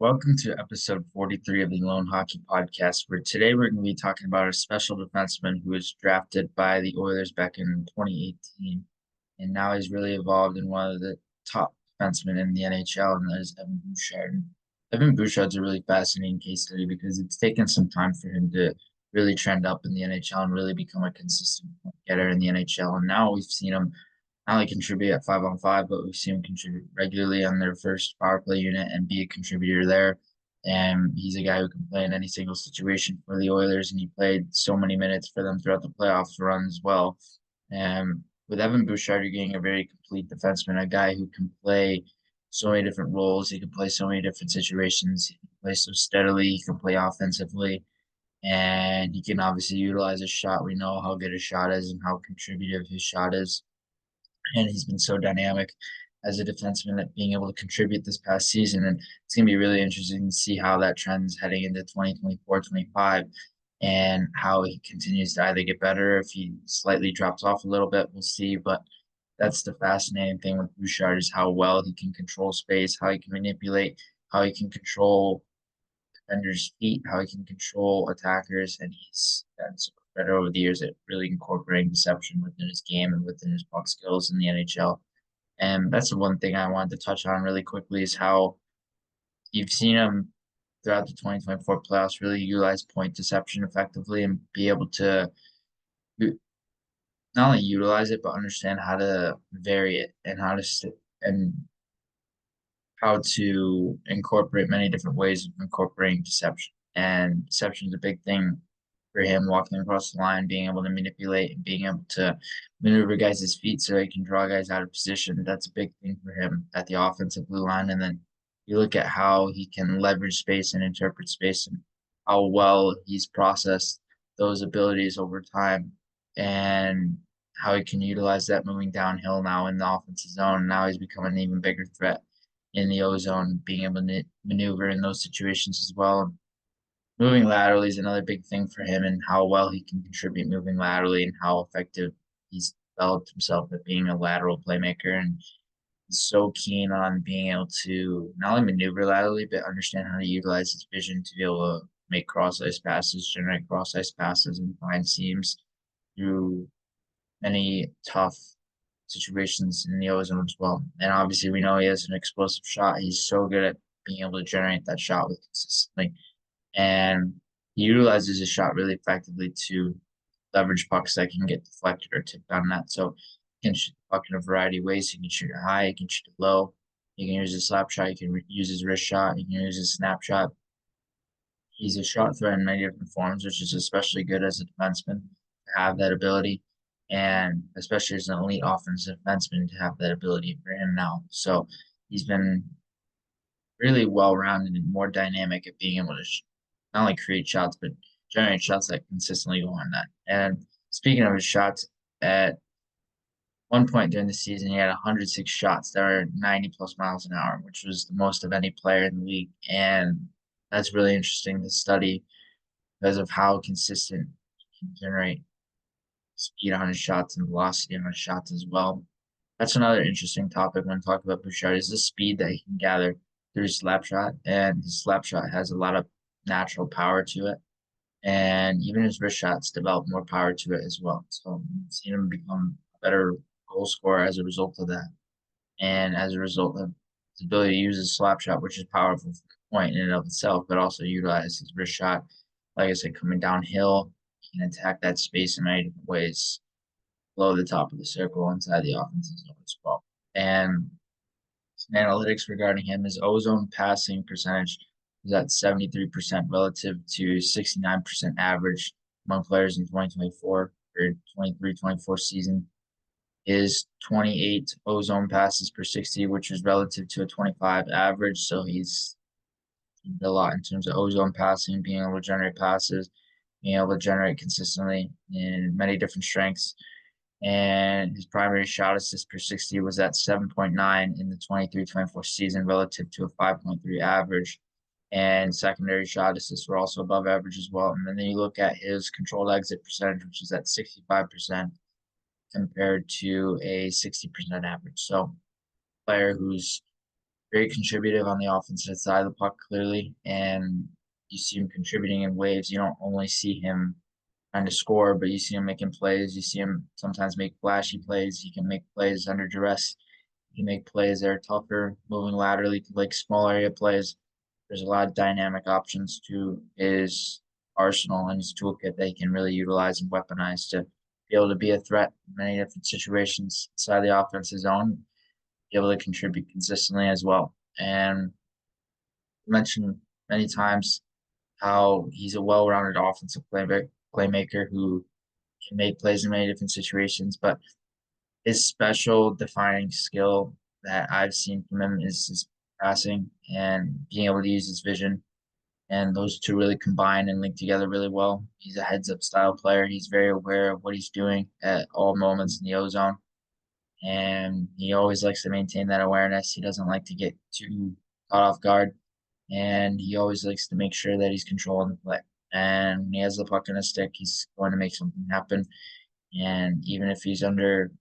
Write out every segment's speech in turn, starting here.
Welcome to episode 43 of the Loane Hockey Podcast, where today we're going to be talking about a special defenseman who was drafted by the Oilers back in 2018, and now he's really evolved in one of the top defensemen in the NHL, and that is Evan Bouchard. And Evan Bouchard's a really fascinating case study because it's taken some time for him to really trend up in the NHL and really become a consistent point getter in the NHL. And now we've seen him not only contribute at 5-on-5, but we've seen him contribute regularly on their first power play unit and be a contributor there. And he's a guy who can play in any single situation for the Oilers, and he played so many minutes for them throughout the playoffs run as well. And with Evan Bouchard, you're getting a very complete defenseman, a guy who can play so many different roles. He can play so many different situations. He can play so steadily. He can play offensively, and he can obviously utilize his shot. We know how good his shot is and how contributive his shot is, and he's been so dynamic as a defenseman at being able to contribute this past season. And it's going to be really interesting to see how that trends heading into 2024-25 and how he continues to either get better. If he slightly drops off a little bit, we'll see. But that's the fascinating thing with Bouchard is how well he can control space, how he can manipulate, how he can control defenders' feet, how he can control attackers. And he's gotten so much better over the years at really incorporating deception within his game and within his puck skills in the NHL. And that's the one thing I wanted to touch on really quickly is how you've seen him throughout the 2024 playoffs really utilize point deception effectively and be able to not only utilize it, but understand how to vary it and and how to incorporate many different ways of incorporating deception. And deception is a big thing for him, walking across the line, being able to manipulate and being able to maneuver guys' feet so he can draw guys out of position. That's a big thing for him at the offensive blue line. And then you look at how he can leverage space and interpret space and how well he's processed those abilities over time and how he can utilize that moving downhill now in the offensive zone. Now he's become an even bigger threat in the ozone, being able to maneuver in those situations as well. Moving laterally is another big thing for him and how well he can contribute moving laterally and how effective he's developed himself at being a lateral playmaker. And he's so keen on being able to not only maneuver laterally, but understand how to utilize his vision to be able to make cross ice passes, generate cross ice passes, and find seams through many tough situations in the ozone as well. And obviously, we know he has an explosive shot. He's so good at being able to generate that shot with consistently. And he utilizes his shot really effectively to leverage pucks that can get deflected or tipped on net. So he can shoot the puck in a variety of ways. He can shoot it high, he can shoot it low, he can use his slap shot, he can use his wrist shot, he can use his snap shot. He's a shot threat in many different forms, which is especially good as a defenseman to have that ability, and especially as an elite offensive defenseman to have that ability for him now. So he's been really well rounded and more dynamic at being able to not only create shots, but generate shots that consistently go on net. And speaking of his shots, at one point during the season, he had 106 shots that were 90 plus miles an hour, which was the most of any player in the league. And that's really interesting to study because of how consistent he can generate speed on his shots and velocity on his shots as well. That's another interesting topic when talking about Bouchard is the speed that he can gather through his slap shot. And his slap shot has a lot of natural power to it. And even his wrist shots develop more power to it as well. So I've seen him become a better goal scorer as a result of that. And as a result of his ability to use his slap shot, which is powerful from the point in and of itself, but also utilize his wrist shot. Like I said, coming downhill, he can attack that space in many different ways below the top of the circle inside the offensive zone as well. And some analytics regarding him, his ozone passing percentage is at 73% relative to 69% average among players in 2024 or 23-24 season. Is 28 ozone passes per 60, which is relative to a 25 average. So he's a lot in terms of ozone passing, being able to generate passes, being able to generate consistently in many different strengths. And his primary shot assist per 60 was at 7.9 in the 23-24 season relative to a 5.3 average. And secondary shot assists were also above average as well. And then you look at his controlled exit percentage, which is at 65% compared to a 60% average. So player who's very contributive on the offensive side of the puck, clearly, and you see him contributing in waves. You don't only see him trying to score, but you see him making plays. You see him sometimes make flashy plays. He can make plays under duress. He can make plays that are tougher, moving laterally to like small area plays. There's a lot of dynamic options to his arsenal and his toolkit that he can really utilize and weaponize to be able to be a threat in many different situations inside the offensive zone, be able to contribute consistently as well. And mentioned many times how he's a well-rounded offensive playmaker who can make plays in many different situations, but his special defining skill that I've seen from him is his passing and being able to use his vision. And those two really combine and link together really well. He's a heads up style player. He's very aware of what he's doing at all moments in the ozone. And he always likes to maintain that awareness. He doesn't like to get too caught off guard. And he always likes to make sure that he's controlling the play. And when he has the puck in his stick, he's going to make something happen. And even if he's under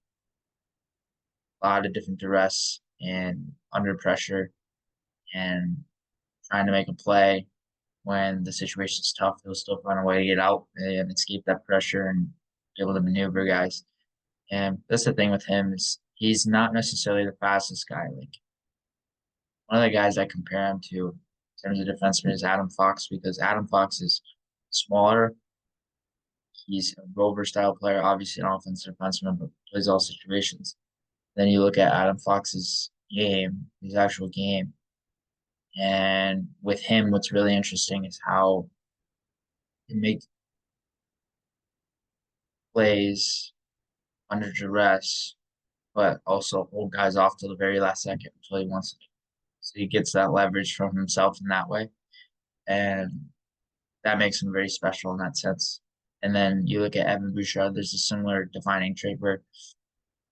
a lot of different duress and under pressure and trying to make a play when the situation's tough, he'll still find a way to get out and escape that pressure and be able to maneuver guys. And that's the thing with him is he's not necessarily the fastest guy. Like one of the guys I compare him to in terms of defenseman is Adam Fox because Adam Fox is smaller. He's a rover style player, obviously an offensive defenseman, but plays all situations. Then you look at Adam Fox's game, his actual game, and with him, what's really interesting is how he makes plays under duress, but also hold guys off till the very last second until he wants to. So he gets that leverage from himself in that way, and that makes him very special in that sense. And then you look at Evan Bouchard, there's a similar defining trait where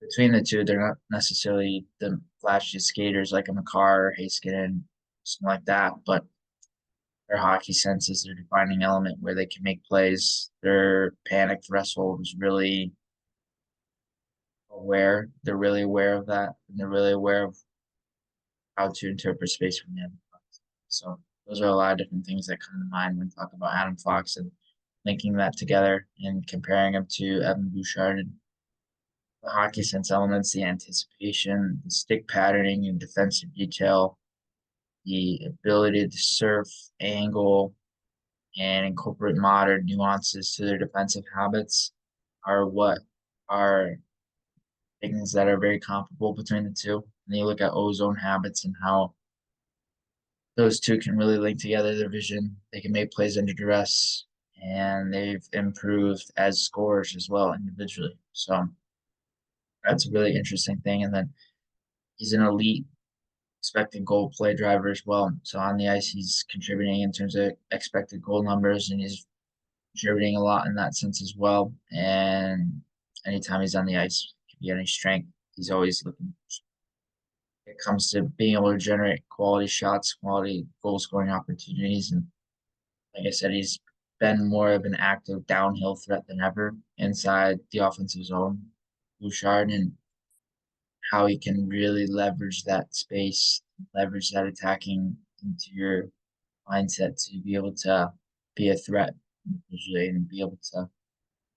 between the two, they're not necessarily the flashiest skaters like a McCarr or Heiskanen, something like that, but their hockey sense is their defining element where they can make plays. Their panic threshold is really aware. They're really aware of that, and they're really aware of how to interpret space from the other. So those are a lot of different things that come to mind when talking about Adam Fox and linking that together and comparing him to Evan Bouchard and the hockey sense elements, the anticipation, the stick patterning and defensive detail, the ability to surf, angle, and incorporate modern nuances to their defensive habits are what are things that are very comparable between the two. And you look at ozone habits and how those two can really link together their vision. They can make plays under duress, and they've improved as scorers as well individually. So that's a really interesting thing. And then he's an elite expected goal play driver as well. So on the ice, he's contributing in terms of expected goal numbers, and he's contributing a lot in that sense as well. And anytime he's on the ice, could be any strength. He's always looking. It comes to being able to generate quality shots, quality goal scoring opportunities, and like I said, he's been more of an active downhill threat than ever inside the offensive zone. Bouchard and how he can really leverage that space, leverage that attacking into your mindset to be able to be a threat usually and be able to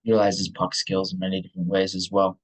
utilize his puck skills in many different ways as well.